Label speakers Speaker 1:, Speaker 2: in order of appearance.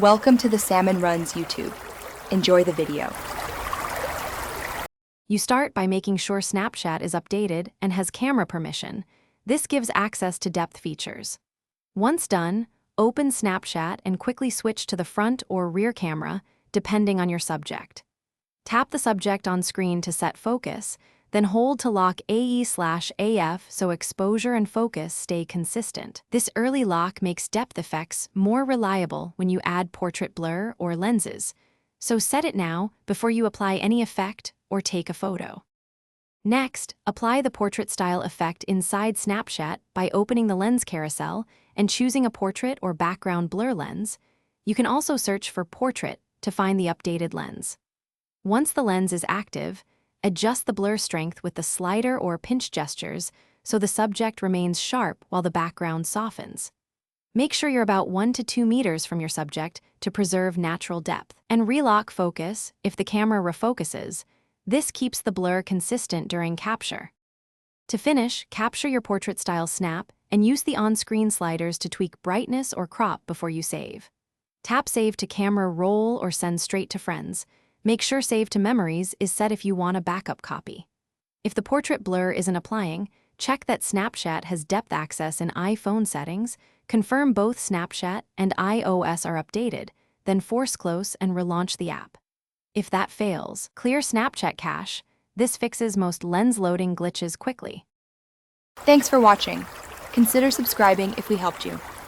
Speaker 1: Welcome to the Salmon Runs YouTube. Enjoy the video.
Speaker 2: You start by making sure Snapchat is updated and has camera permission. This gives access to depth features. Once done, open Snapchat and quickly switch to the front or rear camera, depending on your subject. Tap the subject on screen to set focus, then hold to lock AE/AF so exposure and focus stay consistent. This early lock makes depth effects more reliable when you add portrait blur or lenses, so set it now before you apply any effect or take a photo. Next, apply the portrait style effect inside Snapchat by opening the lens carousel and choosing a portrait or background blur lens. You can also search for portrait to find the updated lens. Once the lens is active, adjust the blur strength with the slider or pinch gestures so the subject remains sharp while the background softens. Make sure you're about 1 to 2 meters from your subject to preserve natural depth. And relock focus if the camera refocuses. This keeps the blur consistent during capture. To finish, capture your portrait-style snap and use the on-screen sliders to tweak brightness or crop before you save. Tap Save to camera roll or send straight to friends. Make sure Save to Memories is set if you want a backup copy. If the portrait blur isn't applying, check that Snapchat has depth access in iPhone settings, confirm both Snapchat and iOS are updated, then force close and relaunch the app. If that fails, clear Snapchat cache. This fixes most lens loading glitches quickly.
Speaker 1: Thanks for watching. Consider subscribing if we helped you.